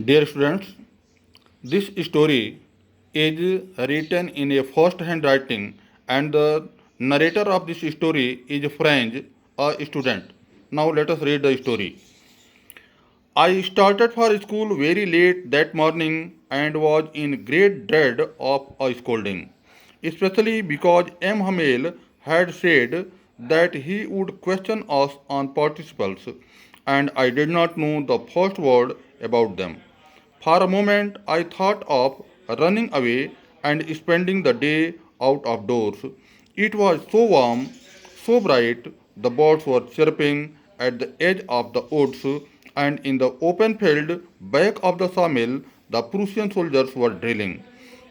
Dear students, this story is written in a first hand writing, and the narrator of this story is French, a student. Now let us read the story. I started for school very late that morning and was in great dread of a scolding, especially because M. Hamel had said that he would question us on participles, and I did not know the first word about them. For a moment, I thought of running away and spending the day out of doors. It was so warm, so bright, the birds were chirping at the edge of the woods, and in the open field back of the sawmill, the Prussian soldiers were drilling.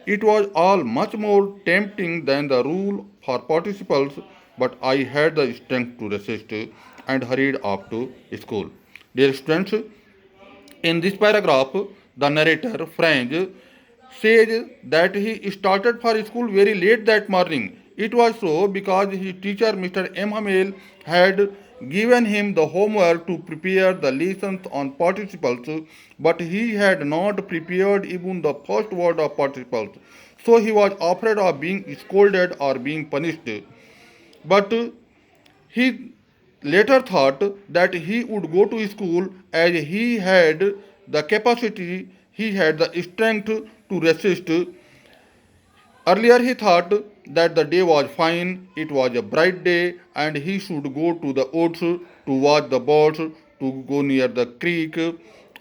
It was all much more tempting than the rule for participles, but I had the strength to resist and hurried off to school. Dear students, in this paragraph, the narrator, French, says that he started for school very late that morning. It was so because his teacher, Mr. M. Hamel, had given him the homework to prepare the lessons on participles, but he had not prepared even the first word of participles. So he was afraid of being scolded or being punished. But he later thought that he would go to school as he had the capacity, he had the strength to resist. Earlier, he thought that the day was fine, it was a bright day, and he should go to the woods to watch the birds, to go near the creek,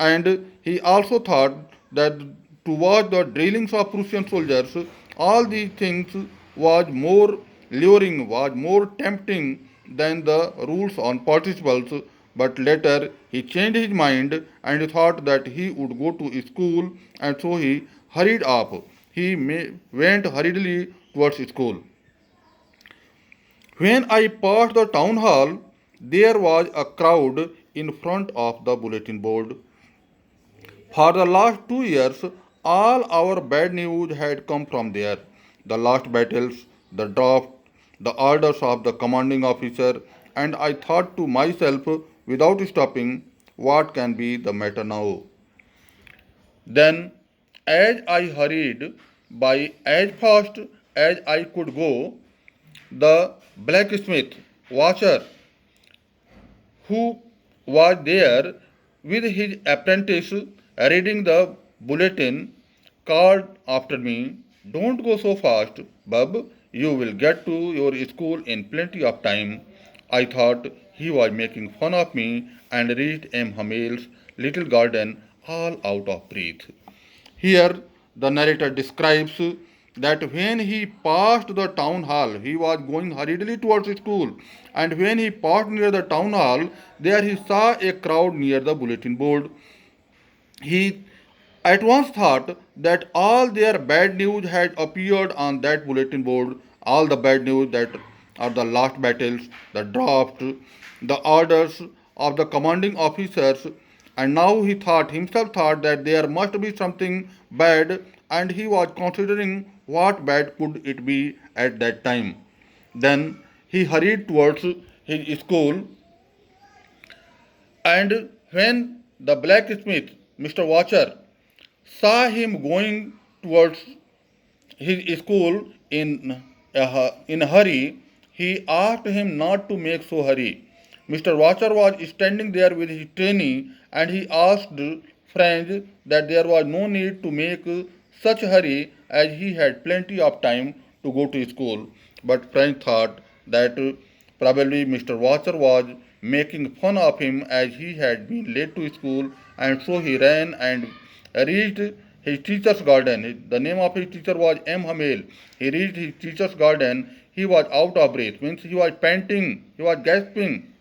and he also thought that to watch the drillings of Prussian soldiers, all these things was more luring, was more tempting than the rules on participles. But later he changed his mind and thought that he would go to school, and so he hurried off. Went hurriedly towards school. When I passed the town hall, there was a crowd in front of the bulletin board. For the last 2 years, all our bad news had come from there. The last battles, the draft, the orders of the commanding officer, and I thought to myself without stopping, what can be the matter now? Then, as I hurried by as fast as I could go, the blacksmith washer who was there with his apprentice reading the bulletin called after me, "Don't go so fast, Bub. You will get to your school in plenty of time." I thought he was making fun of me and reached M. Hamel's little garden all out of breath. Here, the narrator describes that when he passed the town hall, he was going hurriedly towards school, and when he passed near the town hall, there he saw a crowd near the bulletin board. He at once thought that all their bad news had appeared on that bulletin board, all the bad news that are the last battles, the draft, the orders of the commanding officers, and now he thought himself thought that there must be something bad, and he was considering what bad could it be at that time. Then he hurried towards his school, and when the blacksmith, Mr. Watcher, saw him going towards his school in a hurry, he asked him not to make so hurry. Mr. Watcher was standing there with his trainee, and he asked Franz that there was no need to make such hurry as he had plenty of time to go to school. But Franz thought that probably Mr. Watcher was making fun of him as he had been late to school, and so he ran and reached his teacher's garden. The name of his teacher was M. Hamel. He reached his teacher's garden. He was out of breath, means he was panting, he was gasping.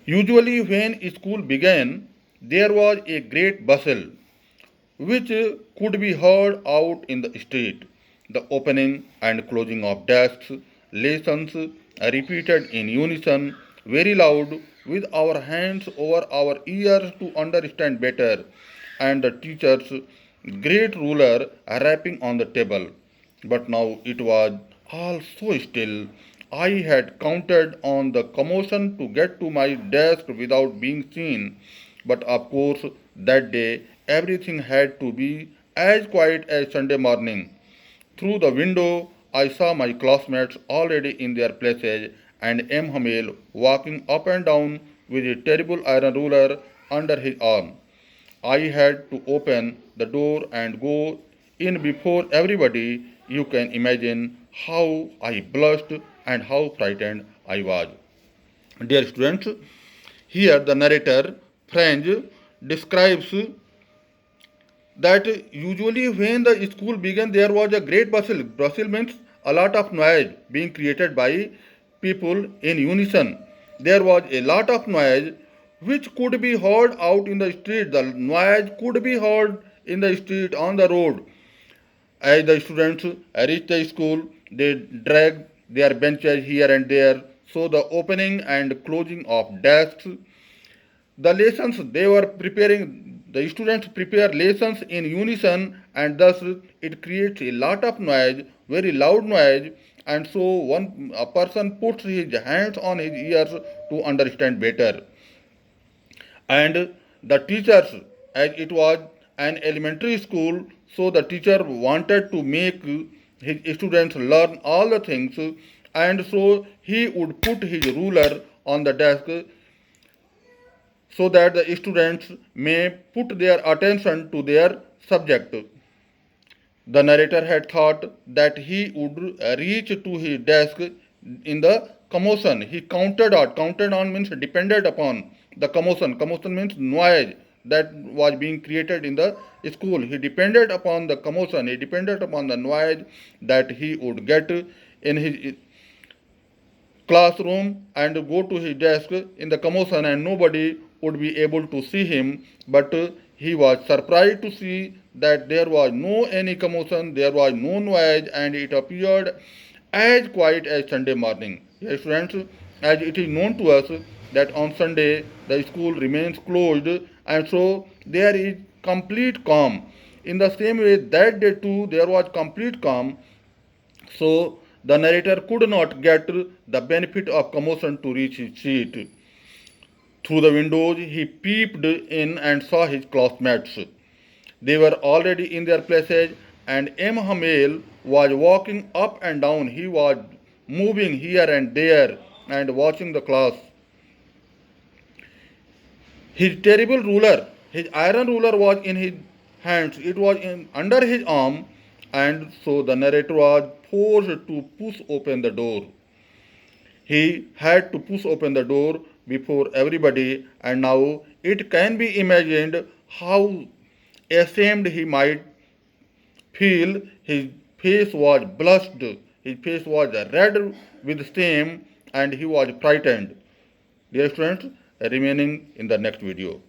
Usually, when school began, there was a great bustle which could be heard out in the street. The opening and closing of desks, lessons repeated in unison, very loud, with our hands over our ears to understand better, and the teacher's great ruler rapping on the table. But now it was all so still, I had counted on the commotion to get to my desk without being seen, but of course, that day everything had to be as quiet as Sunday morning. Through the window, I saw my classmates already in their places and M. Hamel walking up and down with a terrible iron ruler under his arm. I had to open the door and go in before everybody. You can imagine how I blushed and how frightened I was. Dear students, here the narrator, French, describes that usually when the school began there was a great bustle. Bustle means a lot of noise being created by people in unison. There was a lot of noise which could be heard out in the street. The noise could be heard in the street, on the road. As the students reached the school, they dragged their benches here and there. So the opening and closing of desks, the lessons they were preparing, the students prepare lessons in unison, and thus it creates a lot of noise, very loud noise, and so one a person puts his hands on his ears to understand better. And the teachers, as it was an elementary school, so the teacher wanted to make his students learn all the things, and so he would put his ruler on the desk so that the students may put their attention to their subject. The narrator had thought that he would reach to his desk in the commotion. He counted on. Counted on means depended upon the commotion. Commotion means noise that was being created in the school. He depended upon the commotion. He depended upon the noise that he would get in his classroom and go to his desk in the commotion, and nobody would be able to see him, but he was surprised to see that there was no any commotion, there was no noise, and it appeared as quiet as Sunday morning. Yes, friends, as it is known to us that on Sunday the school remains closed, and so there is complete calm. In the same way, that day too there was complete calm, so the narrator could not get the benefit of commotion to reach his seat. Through the windows, he peeped in and saw his classmates. They were already in their places, and M. Hamel was walking up and down. He was moving here and there and watching the class. His terrible ruler, his iron ruler, was in his hands. It was under his arm, and so the narrator was forced to push open the door. He had to push open the door before everybody, and now it can be imagined how ashamed he might feel. His face was blushed, his face was red with shame, and he was frightened. Dear students, remaining in the next video.